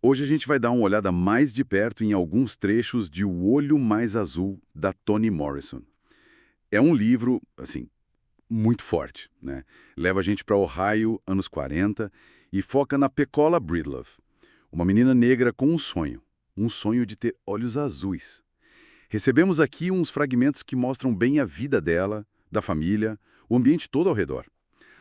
Hoje a gente vai dar uma olhada mais de perto em alguns trechos de O Olho Mais Azul, da Toni Morrison. É um livro, assim, muito forte, né? Leva a gente para Ohio, anos 40, e foca na Pecola Breedlove, uma menina negra com um sonho de ter olhos azuis. Recebemos aqui uns fragmentos que mostram bem a vida dela, da família, o ambiente todo ao redor.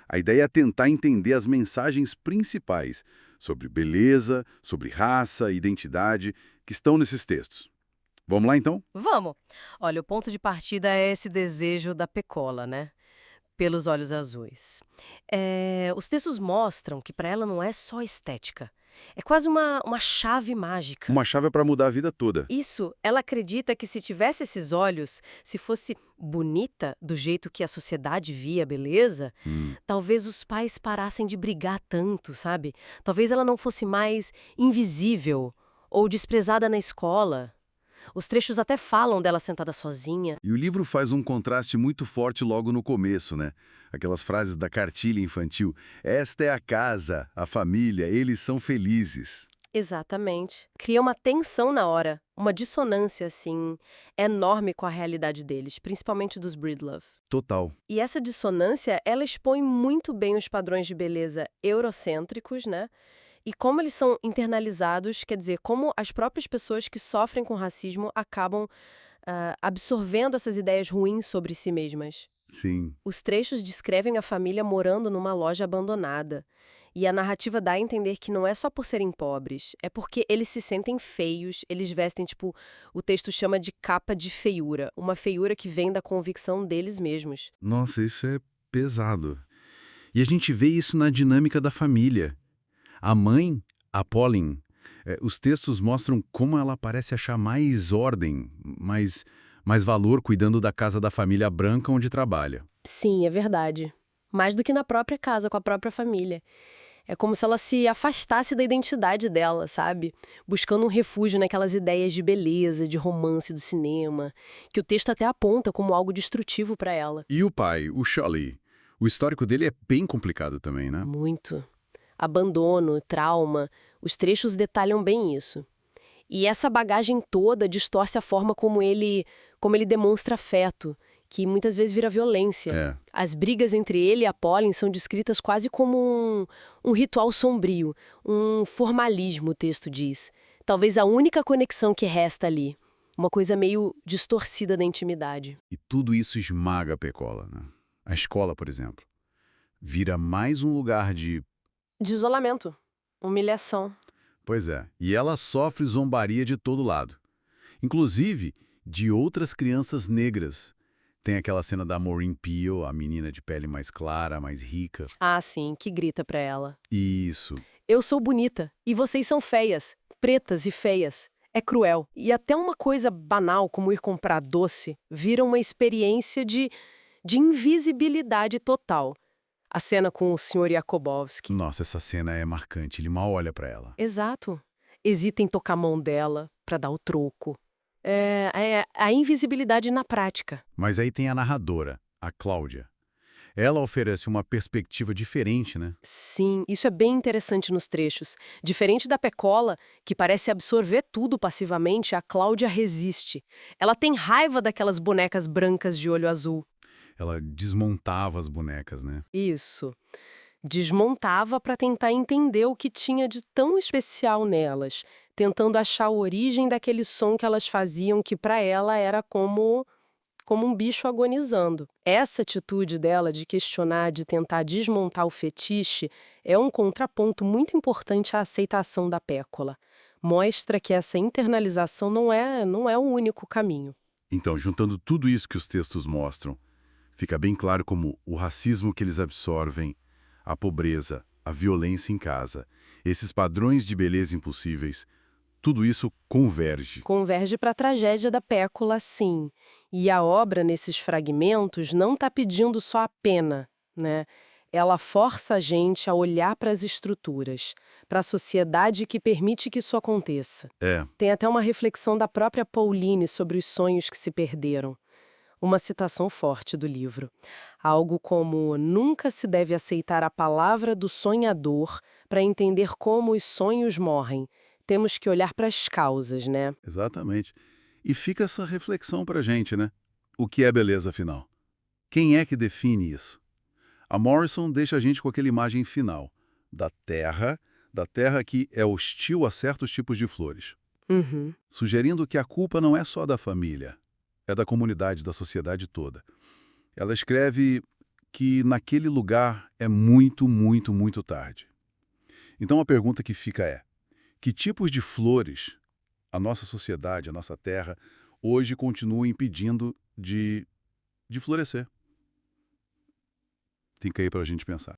A ideia é tentar entender as mensagens principais sobre beleza, sobre raça, identidade, que estão nesses textos. Vamos lá, então? Vamos! Olha, o ponto de partida é esse desejo da Pecola, né? Pelos olhos azuis. Os textos mostram que para ela não é só estética. É quase uma chave mágica. Uma chave para mudar a vida toda. Isso, ela acredita que se tivesse esses olhos, se fosse bonita do jeito que a sociedade via a beleza, Hum. talvez os pais parassem de brigar tanto, sabe? Talvez ela não fosse mais invisível ou desprezada na escola. Os trechos até falam dela sentada sozinha. E o livro faz um contraste muito forte logo no começo, né? Aquelas frases da cartilha infantil. Esta é a casa, a família, eles são felizes. Exatamente. Cria uma tensão na hora, uma dissonância, assim, enorme com a realidade deles, principalmente dos Breedlove. Total. E essa dissonância, ela expõe muito bem os padrões de beleza eurocêntricos, né? E como eles são internalizados, quer dizer, como as próprias pessoas que sofrem com racismo acabam absorvendo essas ideias ruins sobre si mesmas. Sim. Os trechos descrevem a família morando numa loja abandonada. E a narrativa dá a entender que não é só por serem pobres, é porque eles se sentem feios, eles vestem, tipo, o texto chama de capa de feiura, uma feiura que vem da convicção deles mesmos. Nossa, isso é pesado. E a gente vê isso na dinâmica da família. A mãe, a Pauline, os textos mostram como ela parece achar mais ordem, mais valor cuidando da casa da família branca onde trabalha. Sim, é verdade. Mais do que na própria casa, com a própria família. É como se ela se afastasse da identidade dela, sabe? Buscando um refúgio naquelas ideias de beleza, de romance do cinema, que o texto até aponta como algo destrutivo para ela. E o pai, o Shirley, o histórico dele é bem complicado também, né? Muito. Abandono, trauma, os trechos detalham bem isso. E essa bagagem toda distorce a forma como ele demonstra afeto, que muitas vezes vira violência. É. As brigas entre ele e a Pauline são descritas quase como um ritual sombrio, um formalismo, o texto diz. Talvez a única conexão que resta ali. Uma coisa meio distorcida da intimidade. E tudo isso esmaga a Pecola, né? A escola, por exemplo, vira mais um lugar de... De isolamento, humilhação. Pois é, e ela sofre zombaria de todo lado. Inclusive de outras crianças negras. Tem aquela cena da Maureen Peel, a menina de pele mais clara, mais rica. Ah, sim, que grita pra ela. Isso. Eu sou bonita e vocês são feias, pretas e feias. É cruel. E até uma coisa banal como ir comprar doce vira uma experiência de invisibilidade total. A cena com o Sr. Jakubowski. Nossa, essa cena é marcante. Ele mal olha pra ela. Exato. Hesita em tocar a mão dela pra dar o troco. É a invisibilidade na prática. Mas aí tem a narradora, a Cláudia. Ela oferece uma perspectiva diferente, né? Sim, isso é bem interessante nos trechos. Diferente da Pecola, que parece absorver tudo passivamente, a Cláudia resiste. Ela tem raiva daquelas bonecas brancas de olho azul. Ela desmontava as bonecas, né? Isso. Desmontava para tentar entender o que tinha de tão especial nelas, tentando achar a origem daquele som que elas faziam que para ela era como um bicho agonizando. Essa atitude dela de questionar, de tentar desmontar o fetiche, é um contraponto muito importante à aceitação da Pécola. Mostra que essa internalização não é o único caminho. Então, juntando tudo isso que os textos mostram, fica bem claro como o racismo que eles absorvem, a pobreza, a violência em casa, esses padrões de beleza impossíveis, tudo isso converge. Converge para a tragédia da Pécola, sim. E a obra, nesses fragmentos, não está pedindo só a pena, né? Ela força a gente a olhar para as estruturas, para a sociedade que permite que isso aconteça. É. Tem até uma reflexão da própria Pauline sobre os sonhos que se perderam. Uma citação forte do livro. Algo como: nunca se deve aceitar a palavra do sonhador para entender como os sonhos morrem. Temos que olhar para as causas, né? Exatamente. E fica essa reflexão para a gente, né? O que é beleza, afinal? Quem é que define isso? A Morrison deixa a gente com aquela imagem final da terra que é hostil a certos tipos de flores, Uhum. sugerindo que a culpa não é só da família, é da comunidade, da sociedade toda. Ela escreve que naquele lugar é muito, muito, muito tarde. Então a pergunta que fica é: que tipos de flores a nossa sociedade, a nossa terra, hoje continua impedindo de florescer? Fica aí para a gente pensar.